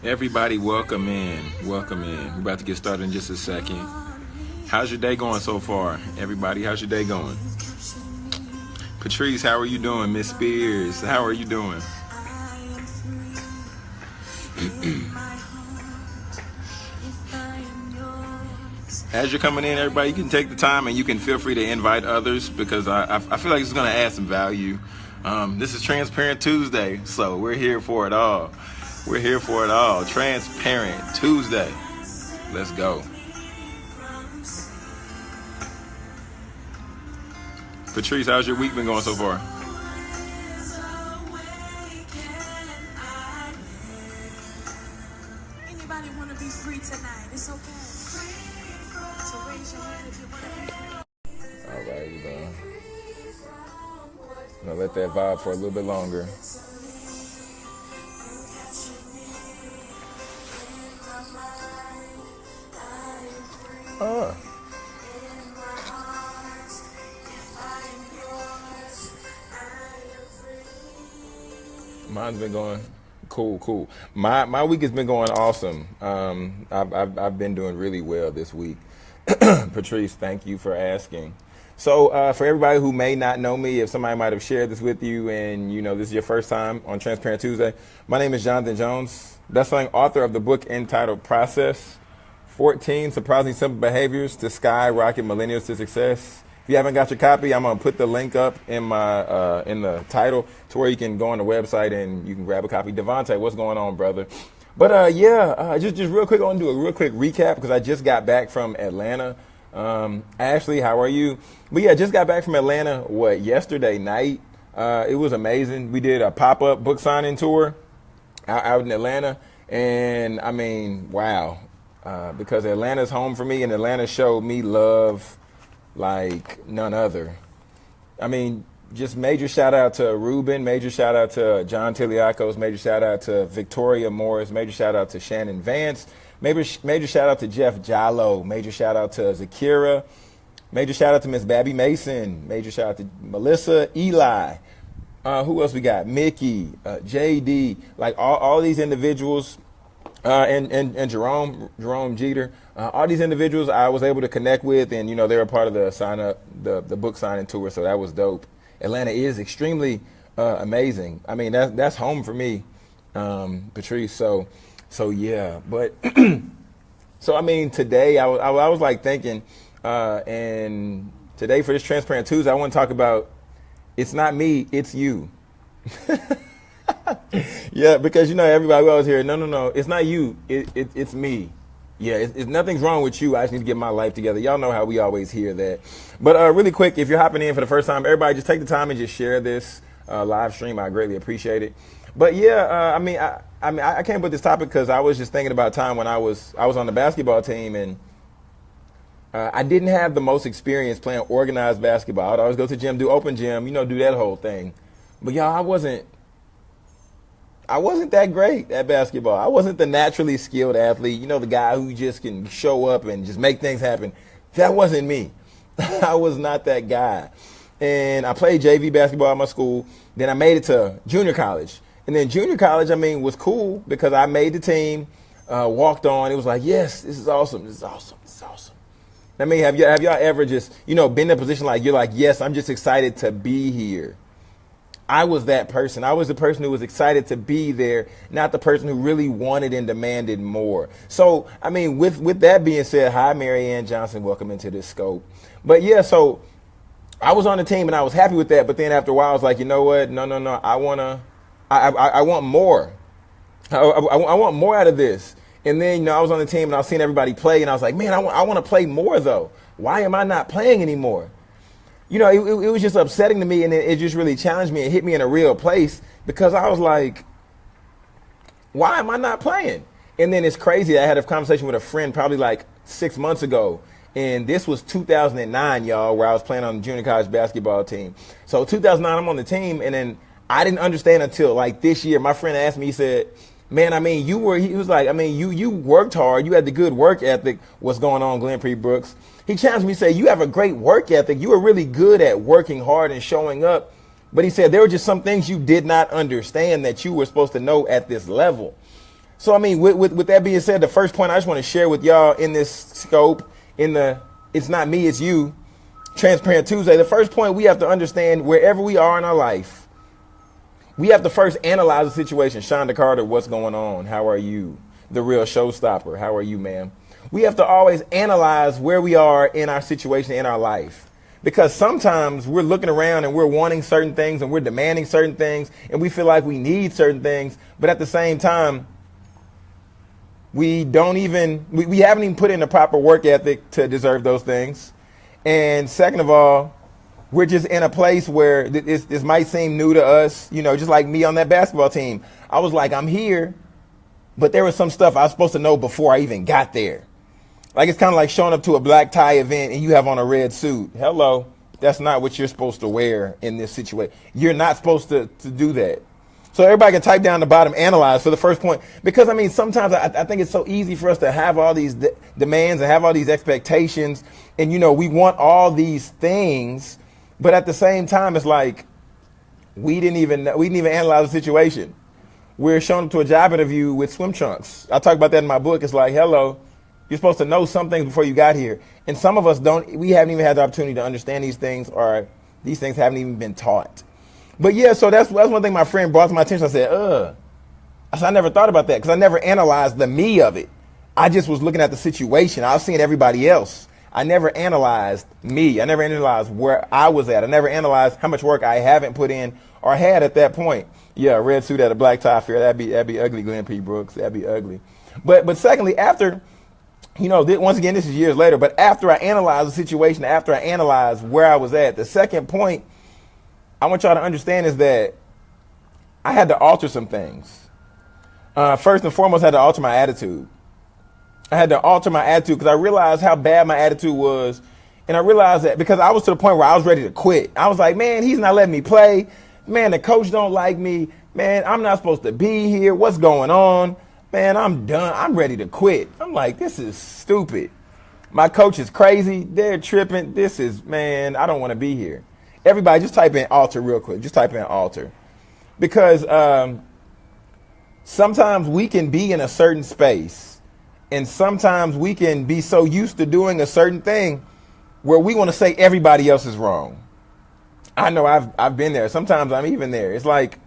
Everybody, welcome in. Welcome in. We're about to get started in just a second. How's your day going so far? Everybody, how's your day going? Patrice, how are you doing? Miss Spears, how are you doing? As you're coming in, everybody, you can take the time and you can feel free to invite others because I feel like it's going to add some value. This is Transparent Tuesday, so we're here for it all. We're here for it all. Transparent Tuesday. Let's go. Patrice, how's your week been going so far? Anybody want to be free tonight? It's okay. So raise your hand if you want to be free. All right, I'm gonna let that vibe for a little bit longer. Mine's been going cool. My week has been going awesome. I've been doing really well this week. Patrice, thank you for asking. So for everybody who may not know me, if somebody might have shared this with you and you know this is your first time on Transparent Tuesday, my name is Jonathan Jones, bestselling author of the book entitled Process, 14 Surprisingly Simple Behaviors to Skyrocket Millennials to Success. If you haven't got your copy, I'm gonna put the link up in my in the title to where you can go on the website and you can grab a copy. Devontae, what's going on, brother? But just real quick, I want to do a real quick recap because I just got back from Atlanta. Ashley, how are you? But yeah, just got back from Atlanta, yesterday night. It was amazing. We did a pop-up book signing tour out in Atlanta. And I mean, wow. Because Atlanta's home for me and Atlanta showed me love like none other. I mean, just major shout out to Ruben, major shout out to John Tiliakos, major shout out to Victoria Morris, major shout out to Shannon Vance, major shout out to Jeff Jallo, major shout out to Zakira, major shout out to Miss Babby Mason, major shout out to Melissa, Eli. Who else we got? Mickey, JD, like all these individuals, and Jerome Jeter. All these individuals I was able to connect with, and you know they were part of the sign up, the book signing tour, so that was dope. Atlanta is extremely amazing. I mean that's home for me, Patrice. So yeah, but so I mean today I was like thinking, and today for this Transparent Tuesday I want to talk about it's not me, it's you. Yeah, because you know everybody always hear no, it's not you, it's me. Yeah, it's nothing's wrong with you. I just need to get my life together. Y'all know how we always hear that. But really quick, if you're hopping in for the first time, everybody just take the time and just share this live stream. I greatly appreciate it. But yeah, I came up with this topic because I was just thinking about time when I was on the basketball team and I didn't have the most experience playing organized basketball. I'd always go to the gym, do open gym, you know, do that whole thing. But y'all, I wasn't that great at basketball. I wasn't the naturally skilled athlete, you know, the guy who just can show up and just make things happen. That wasn't me. I was not that guy. And I played JV basketball at my school. Then I made it to junior college. And then junior college, I mean, was cool because I made the team, walked on. It was like, yes, this is awesome. This is awesome. This is awesome. I mean, have y'all ever just, you know, been in a position like you're like, yes, I'm just excited to be here. I was that person. I was the person who was excited to be there, not the person who really wanted and demanded more. So, I mean, with that being said, hi, Mary Ann Johnson. Welcome into this scope. But yeah, so I was on the team and I was happy with that. But then after a while, I was like, you know what? No. I want more. I want more out of this. And then, you know, I was on the team and I was seeing everybody play and I was like, man, I want to play more though. Why am I not playing anymore? You know, it was just upsetting to me, and it just really challenged me and hit me in a real place because I was like, why am I not playing? And then it's crazy. I had a conversation with a friend probably like 6 months ago, and this was 2009, y'all, where I was playing on the junior college basketball team. So 2009, I'm on the team, and then I didn't understand until like this year. My friend asked me, he said, man, I mean, he was like, I mean, you worked hard. You had the good work ethic. What's going on, Glenn P. Brooks? He challenged me, say, you have a great work ethic. You were really good at working hard and showing up. But he said there were just some things you did not understand that you were supposed to know at this level. So, I mean, with that being said, the first point I just want to share with y'all in this scope, it's not me, it's you, Transparent Tuesday. The first point we have to understand, wherever we are in our life, we have to first analyze the situation. Shonda Carter, what's going on? How are you? The real showstopper, how are you, ma'am? We have to always analyze where we are in our situation, in our life. Because sometimes we're looking around and we're wanting certain things and we're demanding certain things and we feel like we need certain things. But at the same time, we haven't even put in the proper work ethic to deserve those things. And second of all, we're just in a place where this might seem new to us, just like me on that basketball team. I was like, I'm here, but there was some stuff I was supposed to know before I even got there. Like, it's kind of like showing up to a black tie event and you have on a red suit. Hello, that's not what you're supposed to wear in this situation. You're not supposed to do that. So everybody can type down the bottom, analyze for the first point. Because, I mean, sometimes I think it's so easy for us to have all these demands and have all these expectations. And, we want all these things. But at the same time, it's like we didn't even analyze the situation. We're showing up to a job interview with swim trunks. I talk about that in my book. It's like, hello, you're supposed to know some things before you got here. And some of us we haven't even had the opportunity to understand these things, or these things haven't even been taught. But yeah, so that's one thing my friend brought to my attention. I said, I never thought about that because I never analyzed the me of it. I just was looking at the situation. I was seeing everybody else. I never analyzed me. I never analyzed where I was at. I never analyzed how much work I haven't put in or had at that point. Yeah, red suit at a black tie fair. That'd be ugly, Glenn P. Brooks. That'd be ugly. But secondly, after, once again, this is years later, but after I analyzed the situation, after I analyzed where I was at, the second point I want y'all to understand is that I had to alter some things. First and foremost, I had to alter my attitude. I had to alter my attitude because I realized how bad my attitude was. And I realized that because I was to the point where I was ready to quit. I was like, man, he's not letting me play. Man, the coach don't like me. Man, I'm not supposed to be here. What's going on? Man, I'm done. I'm ready to quit. I'm like, this is stupid. My coach is crazy. They're tripping. I don't want to be here. Everybody just type in alter real quick. Just type in alter. Because sometimes we can be in a certain space. And sometimes we can be so used to doing a certain thing where we want to say everybody else is wrong. I know I've been there. Sometimes I'm even there. It's like,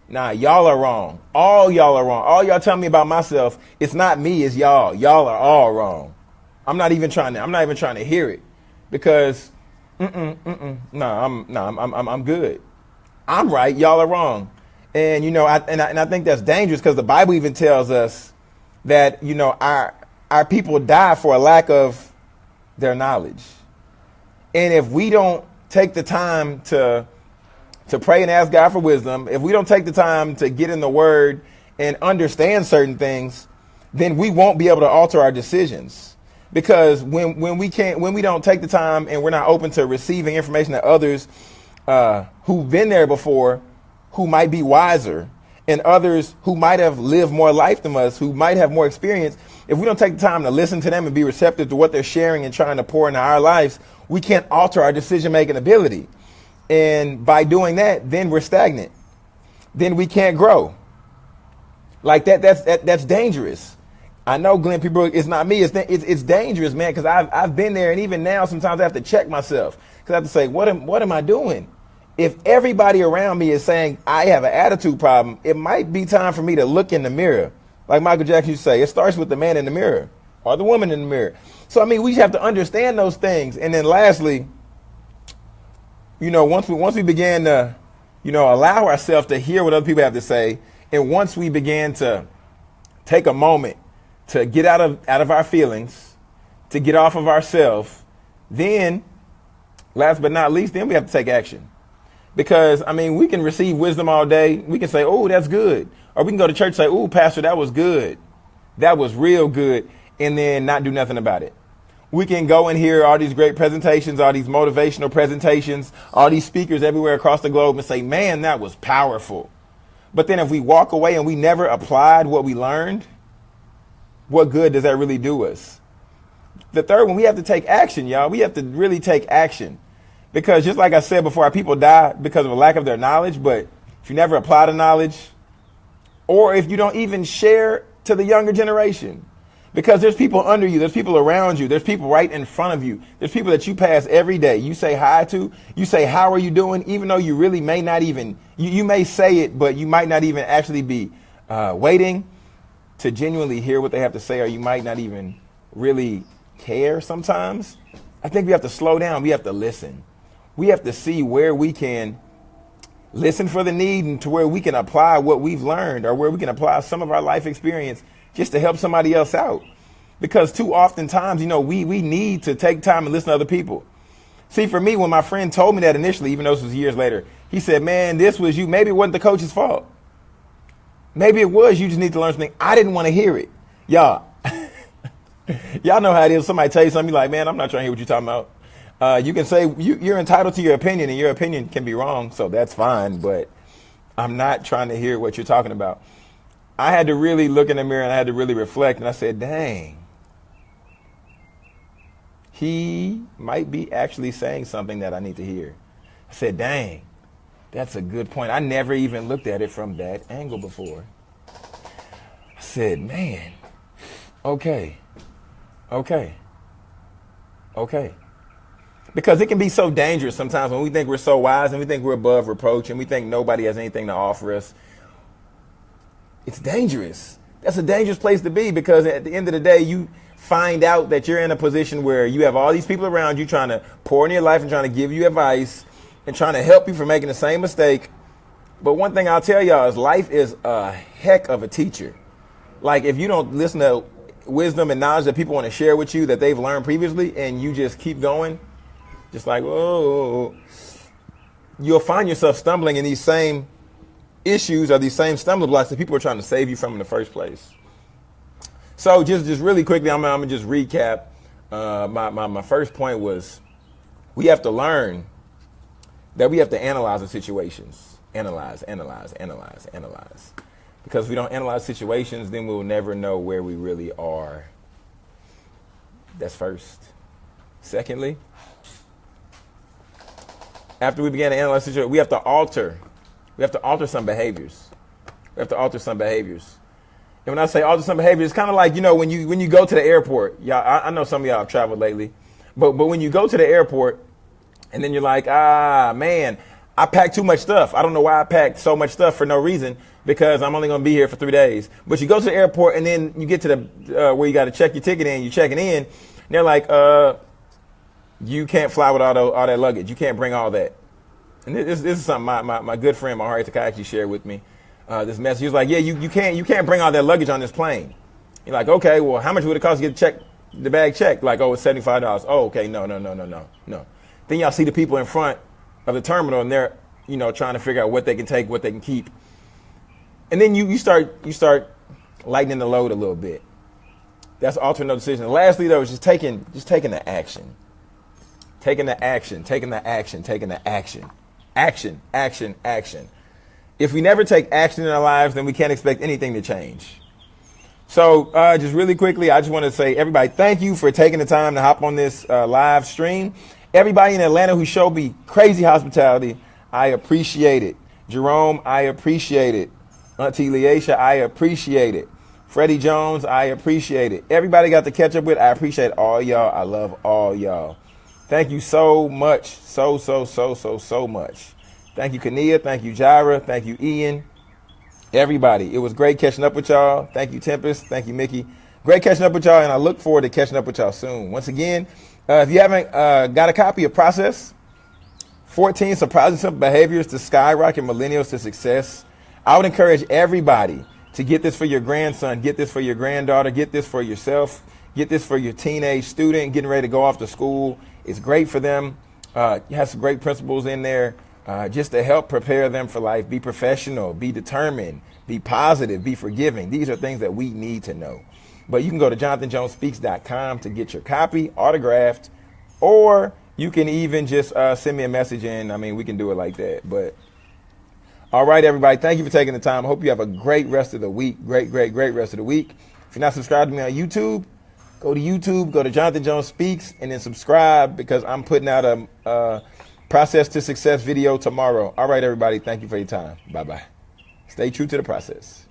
nah, y'all are wrong. All y'all are wrong. All y'all tell me about myself, it's not me, it's y'all. Y'all are all wrong. I'm not even trying to hear it. Because I'm good. I'm right. Y'all are wrong. And I think that's dangerous because the Bible even tells us that our people die for a lack of their knowledge. And if we don't take the time to pray and ask God for wisdom, if we don't take the time to get in the Word and understand certain things, then we won't be able to alter our decisions. Because when we don't take the time and we're not open to receiving information that others who've been there before, who might be wiser, and others who might have lived more life than us, who might have more experience, if we don't take the time to listen to them and be receptive to what they're sharing and trying to pour into our lives, we can't alter our decision-making ability. And by doing that, then we're stagnant. Then we can't grow. Like that's dangerous. I know, Glenn P. Brooks, it's not me. It's dangerous, man, because I've been there, and even now sometimes I have to check myself because I have to say, what am I doing? If everybody around me is saying I have an attitude problem, it might be time for me to look in the mirror. Like Michael Jackson used to say, it starts with the man in the mirror or the woman in the mirror. So, I mean, we have to understand those things. And then lastly, once we began to, allow ourselves to hear what other people have to say, and once we began to take a moment to get out of our feelings, to get off of ourselves, then, last but not least, then we have to take action. Because, I mean, we can receive wisdom all day. We can say, oh, that's good. Or we can go to church and say, oh, pastor, that was good. That was real good. And then not do nothing about it. We can go and hear all these great presentations, all these motivational presentations, all these speakers everywhere across the globe and say, man, that was powerful. But then if we walk away and we never applied what we learned, what good does that really do us? The third one, we have to take action, y'all. We have to really take action. Because just like I said before, our people die because of a lack of their knowledge. But if you never apply the knowledge, or if you don't even share to the younger generation. Because there's people under you, there's people around you, there's people right in front of you, there's people that you pass every day. You say hi to, you say, how are you doing? Even though you really may not even, you may say it, but you might not even actually be waiting to genuinely hear what they have to say, or you might not even really care sometimes. I think we have to slow down. We have to listen. We have to see where we can listen for the need and to where we can apply what we've learned, or where we can apply some of our life experience just to help somebody else out. Because too often times, we need to take time and listen to other people. See, for me, when my friend told me that initially, even though this was years later, he said, man, this was you. Maybe it wasn't the coach's fault. Maybe it was. You just need to learn something. I didn't want to hear it. Y'all, y'all know how it is. Somebody tell you something, you're like, man, I'm not trying to hear what you're talking about. You can say you're entitled to your opinion, and your opinion can be wrong. So that's fine. But I'm not trying to hear what you're talking about. I had to really look in the mirror, and I had to really reflect. And I said, dang, he might be actually saying something that I need to hear. I said, dang, that's a good point. I never even looked at it from that angle before. I said, man, okay. Because it can be so dangerous sometimes when we think we're so wise and we think we're above reproach and we think nobody has anything to offer us. It's dangerous. That's a dangerous place to be, because at the end of the day, you find out that you're in a position where you have all these people around you trying to pour in your life and trying to give you advice and trying to help you from making the same mistake. But one thing I'll tell y'all is life is a heck of a teacher. Like, if you don't listen to wisdom and knowledge that people want to share with you that they've learned previously, and you just keep going, just like, whoa, you'll find yourself stumbling in these same issues or these same stumbling blocks that people are trying to save you from in the first place. So just really quickly, I'm gonna just recap. My first point was, we have to learn that we have to analyze the situations. Analyze. Because if we don't analyze situations, then we'll never know where we really are. That's first. Secondly, after we begin to analyze situations, we have to alter some behaviors. And when I say alter some behaviors, it's kind of like, when you go to the airport. Y'all, I know some of y'all have traveled lately, but when you go to the airport and then you're like, man, I packed too much stuff. I don't know why I packed so much stuff for no reason, because I'm only going to be here for 3 days. But you go to the airport and then you get to the where you got to check your ticket in. You're checking in. And they're like, you can't fly with all that luggage. You can't bring all that. And this is something my good friend Mahari Takashi shared with me. This message. He was like, yeah, you can't bring all that luggage on this plane. You're like, okay, well, how much would it cost to get the bag checked? Like, it's $75. Oh, okay, no. Then y'all see the people in front of the terminal, and they're, trying to figure out what they can take, what they can keep. And then you start lightening the load a little bit. That's altering no decision. And lastly, though, is just taking the action. Taking the action. Action. If we never take action in our lives, then we can't expect anything to change. So just really quickly, I just want to say, everybody, thank you for taking the time to hop on this live stream. Everybody in Atlanta who showed me crazy hospitality, I appreciate it. Jerome, I appreciate it. Auntie Leisha, I appreciate it. Freddie Jones, I appreciate it. Everybody got to catch up with, I appreciate all y'all. I love all y'all. Thank you so much. So much. Thank you, Kania. Thank you, Jaira. Thank you, Ian. Everybody, it was great catching up with y'all. Thank you, Tempest. Thank you, Mickey. Great catching up with y'all, and I look forward to catching up with y'all soon. Once again, if you haven't got a copy of Process, 14 Surprising Simple Behaviors to Skyrocket Millennials to Success, I would encourage everybody to get this for your grandson, get this for your granddaughter, get this for yourself, get this for your teenage student getting ready to go off to school. It's great for them. It has some great principles in there just to help prepare them for life. Be professional, be determined, be positive, be forgiving. These are things that we need to know. But you can go to jonathanjonespeaks.com to get your copy autographed, or you can even just send me a message in. I mean, we can do it like that. But all right, everybody, thank you for taking the time. I hope you have a great rest of the week. Great rest of the week. If you're not subscribed to me on YouTube, go to YouTube, go to Jonathan Jones Speaks, and then subscribe, because I'm putting out a Process to Success video tomorrow. All right, everybody, thank you for your time. Bye-bye. Stay true to the process.